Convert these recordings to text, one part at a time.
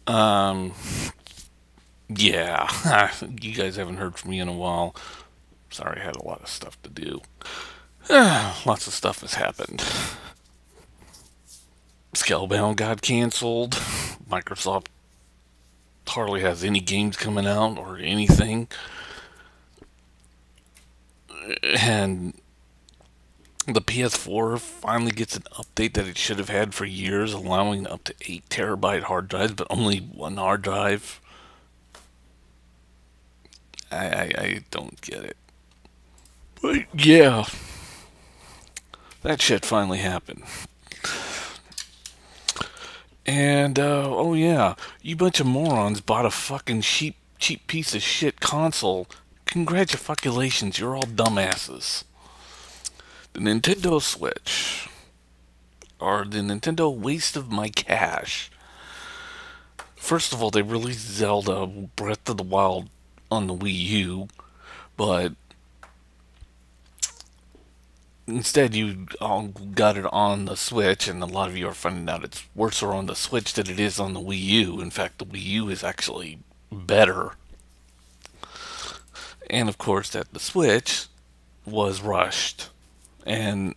Um, yeah, you guys haven't heard from me in a while. Sorry, I had a lot of stuff to do. Lots of stuff has happened. Scalebound got canceled. Microsoft hardly has any games coming out or anything. And the PS4 finally gets an update that it should have had for years, allowing up to 8 terabyte hard drives, but only one hard drive. I don't get it. But yeah, that shit finally happened. And oh yeah, you bunch of morons bought a fucking cheap piece of shit console. Congratulations, you're all dumbasses. The Nintendo Switch, or the Nintendo waste of my cash. First of all, they released Zelda Breath of the Wild on the Wii U, but instead you all got it on the Switch, and a lot of you are finding out it's worse on the Switch than it is on the Wii U. In fact, the Wii U is actually better. And of course, that the Switch was rushed and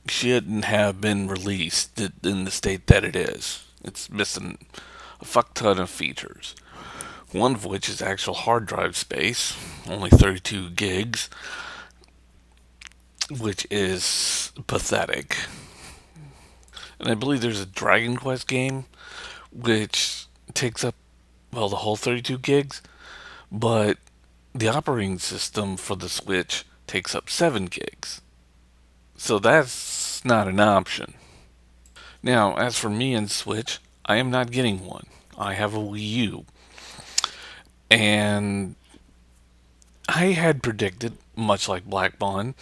shouldn't have been released in the state that it is. It's missing a fuck ton of features. One of which is actual hard drive space, only 32 gigs, which is pathetic. And I believe there's a Dragon Quest game which takes up, well, the whole 32 gigs, but the operating system for the Switch takes up 7 gigs. So that's not an option. Now, as for me and Switch, I am not getting one. I have a Wii U. And I had predicted, much like Black Bond,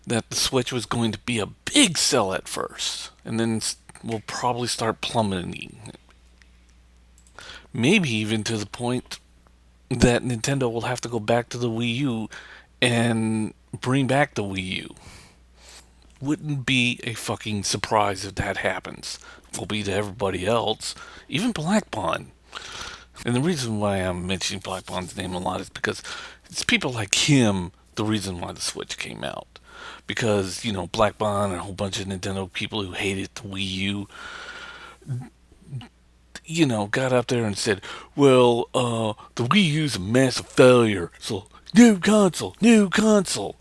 that the Switch was going to be a big sell at first, and then will probably start plummeting. Maybe even to the point that Nintendo will have to go back to the Wii U and bring back the Wii U. Wouldn't be a fucking surprise if that happens. Will be to everybody else, even Black Bond. And the reason why I'm mentioning Black Bond's name a lot is because it's people like him the reason why the Switch came out. Because, Black Bond and a whole bunch of Nintendo people who hated the Wii U, got up there and said, well, the Wii U's a massive failure, so new console, new console.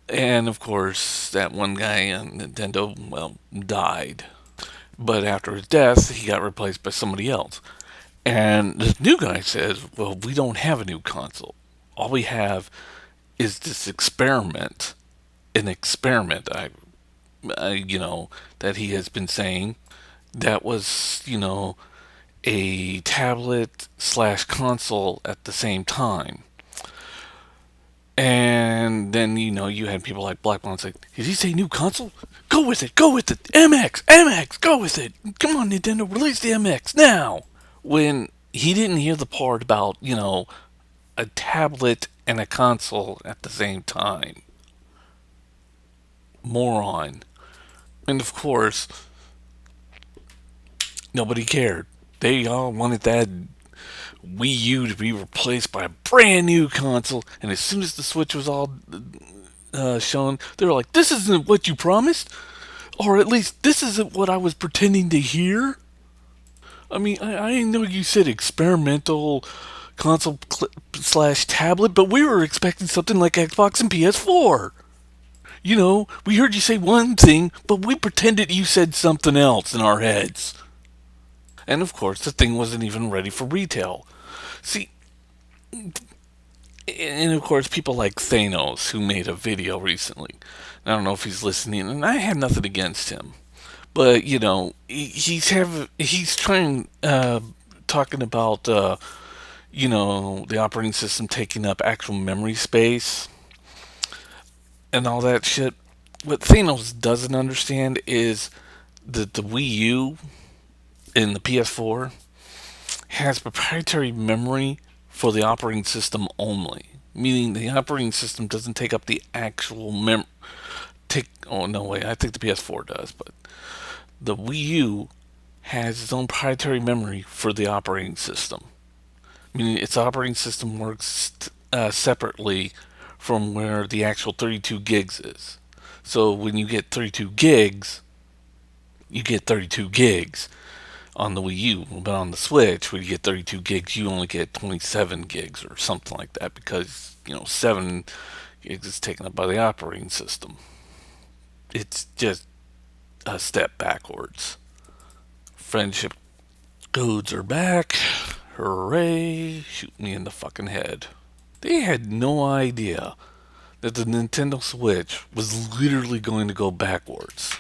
And of course, that one guy on Nintendo, well, died. But after his death, he got replaced by somebody else. And this new guy says, well, we don't have a new console. All we have is this experiment. An experiment, that he has been saying that was, a tablet slash console at the same time. And then, you had people like Black Blonde say, did he say new console? Go with it, go with it. MX, go with it. Come on, Nintendo, release the MX now. When he didn't hear the part about, a tablet and a console at the same time. Moron. And of course, nobody cared. They all wanted that Wii U to be replaced by a brand new console. And as soon as the Switch was all shown, they were like, this isn't what you promised. Or at least this isn't what I was pretending to hear. I mean, I know you said experimental console slash tablet, but we were expecting something like Xbox and PS4. We heard you say one thing, but we pretended you said something else in our heads. And of course, the thing wasn't even ready for retail. See, and of course, people like Thanos, who made a video recently. I don't know if he's listening, and I have nothing against him. But, he's trying, talking about, the operating system taking up actual memory space and all that shit. What Thanos doesn't understand is that the Wii U and the PS4 has proprietary memory for the operating system only. Meaning the operating system doesn't take up the actual oh no way, I think the PS4 does, but the Wii U has its own proprietary memory for the operating system. Meaning its operating system works separately from where the actual 32 gigs is. So when you get 32 gigs, you get 32 gigs on the Wii U. But on the Switch, when you get 32 gigs, you only get 27 gigs or something like that because, 7 gigs is taken up by the operating system. It's just a step backwards. Friendship codes are back. Hooray! Shoot me in the fucking head. They had no idea that the Nintendo Switch was literally going to go backwards.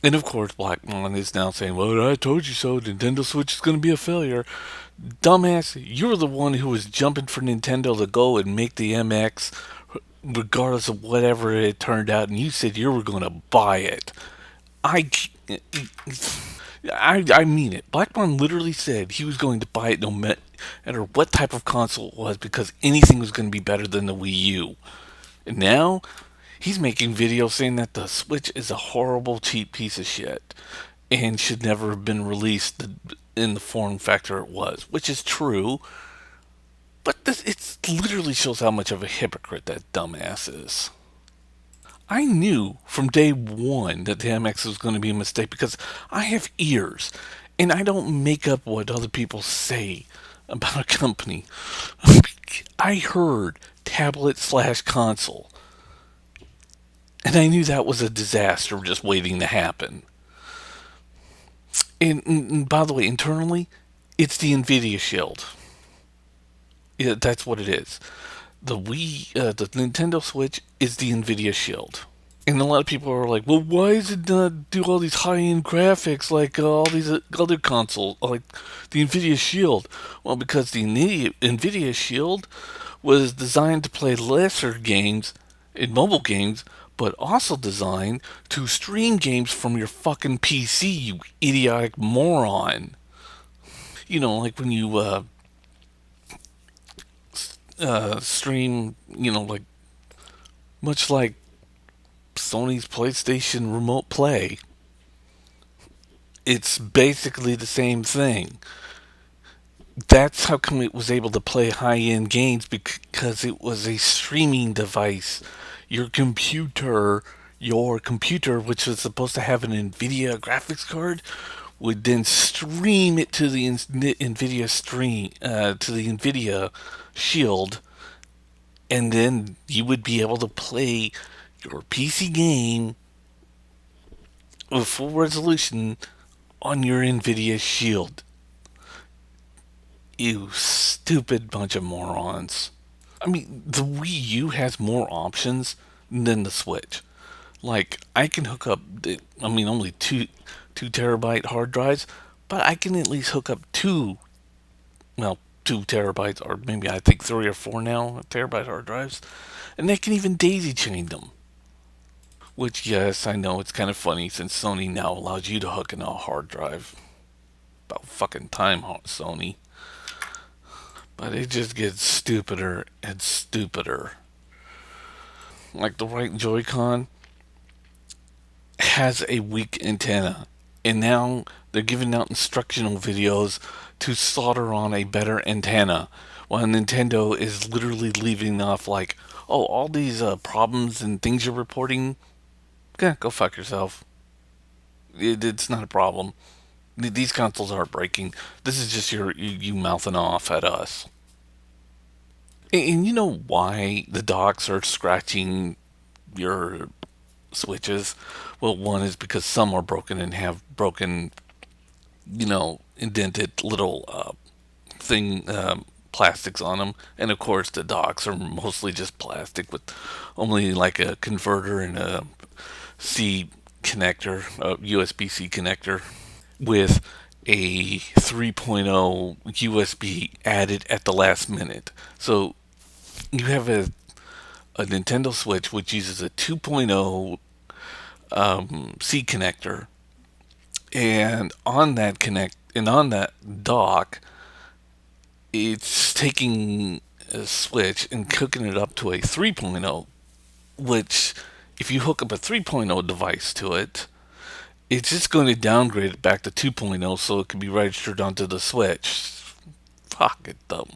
And of course, Blackmon is now saying, well, I told you so. Nintendo Switch is going to be a failure. Dumbass, you were the one who was jumping for Nintendo to go and make the MX, regardless of whatever it turned out, and you said you were going to buy it. I, I mean it. Blackmon literally said he was going to buy it no matter what type of console it was because anything was going to be better than the Wii U. And now he's making videos saying that the Switch is a horrible, cheap piece of shit and should never have been released in the form factor it was, which is true. But it literally shows how much of a hypocrite that dumbass is. I knew from day one that the MX was going to be a mistake because I have ears and I don't make up what other people say about a company. I heard tablet slash console and I knew that was a disaster just waiting to happen. And by the way, internally, it's the NVIDIA Shield. Yeah, that's what it is. The Nintendo Switch is the NVIDIA Shield. And a lot of people are like, well, why does it not do all these high-end graphics like all these other consoles, like the NVIDIA Shield? Well, because the NVIDIA Shield was designed to play lesser games in mobile games, but also designed to stream games from your fucking PC, you idiotic moron. Like when you stream, like much like Sony's PlayStation Remote Play. It's basically the same thing. That's how come it was able to play high-end games because it was a streaming device. Your computer, which was supposed to have an NVIDIA graphics card, would then stream it to the NVIDIA Shield, and then you would be able to play your PC game with full resolution on your NVIDIA Shield. You stupid bunch of morons. I mean, the Wii U has more options than the Switch. Like, I can hook up, only two terabyte hard drives, but I can at least hook up well, 2 terabytes, or maybe I think 3 or 4 now, terabyte hard drives, and they can even daisy chain them. Which, yes, I know it's kind of funny since Sony now allows you to hook in a hard drive. About fucking time, Sony. But it just gets stupider and stupider. Like the right Joy-Con has a weak antenna, and now they're giving out instructional videos to solder on a better antenna, while Nintendo is literally leaving off like, oh, all these problems and things you're reporting, go fuck yourself. It's not a problem. These consoles aren't breaking. This is just you mouthing off at us. And you know why the docks are scratching your switches? Well, one is because some are broken and have broken, indented little thing plastics on them, and of course the docks are mostly just plastic with only like a converter and a C connector, a USB-C connector, with a 3.0 USB added at the last minute. So you have a Nintendo Switch which uses a 2.0 C connector, and on that dock, it's taking a Switch and hooking it up to a 3.0, which if you hook up a 3.0 device to it, It's just going to downgrade it back to 2.0 so it can be registered onto the Switch. Fuck it, though.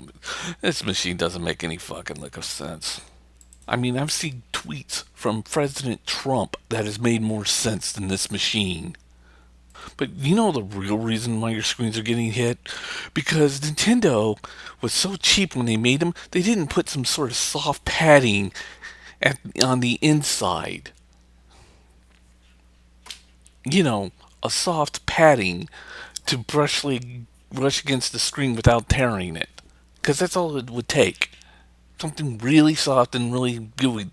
This machine doesn't make any fucking lick of sense. I mean, I've seen tweets from President Trump that has made more sense than this machine. But you know the real reason why your screens are getting hit? Because Nintendo was so cheap when they made them, they didn't put some sort of soft padding on the inside. You know, a soft padding to brush against the screen without tearing it. Because that's all it would take. Something really soft and really gooey,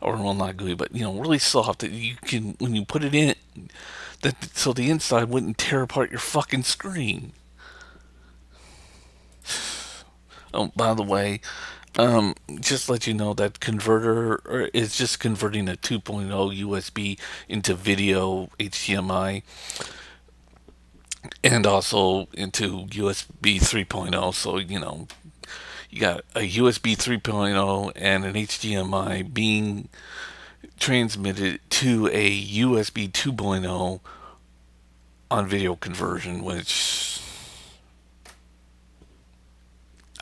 or well, not gooey, but really soft that you can, when you put it in, that so the inside wouldn't tear apart your fucking screen. Oh, by the way, just to let you know that converter is just converting a 2.0 USB into video HDMI and also into USB 3.0. So you got a USB 3.0 and an HDMI being transmitted to a USB 2.0 on video conversion, which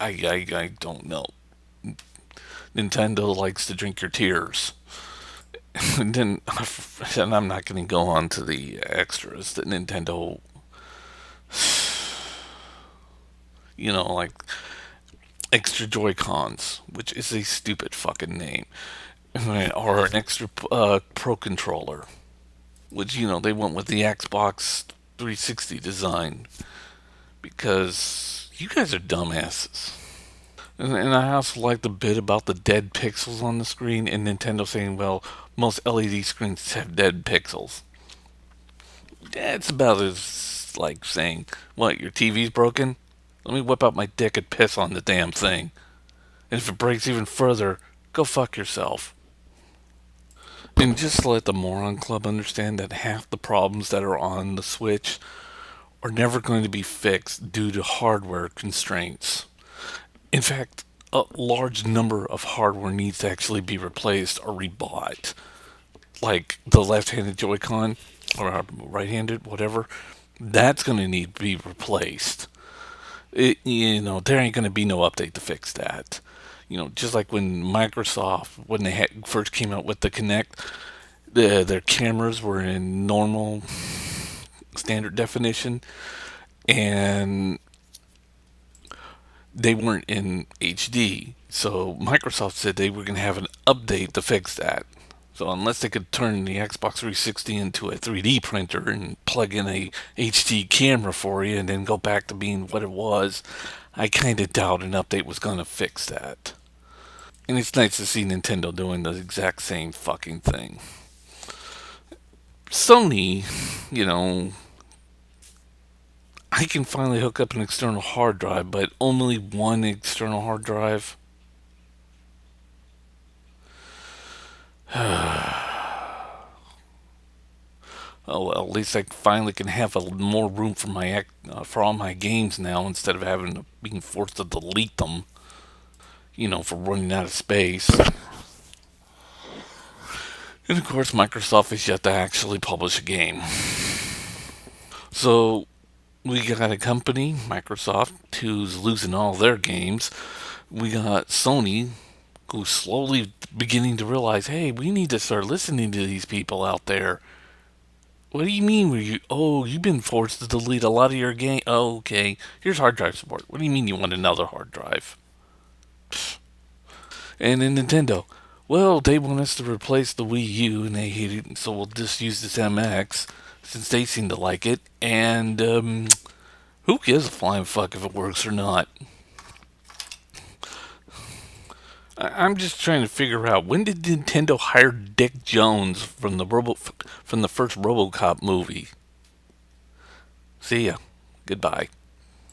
I don't know. Nintendo likes to drink your tears. And then, and I'm not going to go on to the extras that Nintendo, like extra Joy Cons, which is a stupid fucking name, or an extra Pro controller, which they went with the Xbox 360 design because you guys are dumbasses. And I also like the bit about the dead pixels on the screen and Nintendo saying, well, most LED screens have dead pixels. It's about as like saying, what, your TV's broken? Let me whip out my dick and piss on the damn thing. And if it breaks even further, go fuck yourself. And just let the Moron Club understand that half the problems that are on the Switch are never going to be fixed due to hardware constraints. In fact, a large number of hardware needs to actually be replaced or rebought. Like the left-handed Joy-Con or right-handed, whatever, that's going to need to be replaced. There ain't going to be no update to fix that. Just like when Microsoft, when they first came out with the Kinect, their cameras were in normal standard definition, and they weren't in HD. So Microsoft said they were going to have an update to fix that. So unless they could turn the Xbox 360 into a 3D printer and plug in a HD camera for you and then go back to being what it was, I kind of doubt an update was going to fix that. And it's nice to see Nintendo doing the exact same fucking thing. Sony, I can finally hook up an external hard drive, but only one external hard drive. Oh well, at least I finally can have more room for for all my games now instead of being forced to delete them. For running out of space. And of course, Microsoft is yet to actually publish a game. So we got a company, Microsoft, who's losing all their games. We got Sony, who's slowly beginning to realize, hey, we need to start listening to these people out there. What do you mean? You've been forced to delete a lot of your game. Oh, okay. Here's hard drive support. What do you mean you want another hard drive? And then Nintendo, well, they want us to replace the Wii U, and they hate it, so we'll just use this MX since they seem to like it. And who gives a flying fuck if it works or not? I'm just trying to figure out, when did Nintendo hire Dick Jones from the first RoboCop movie? See ya. Goodbye.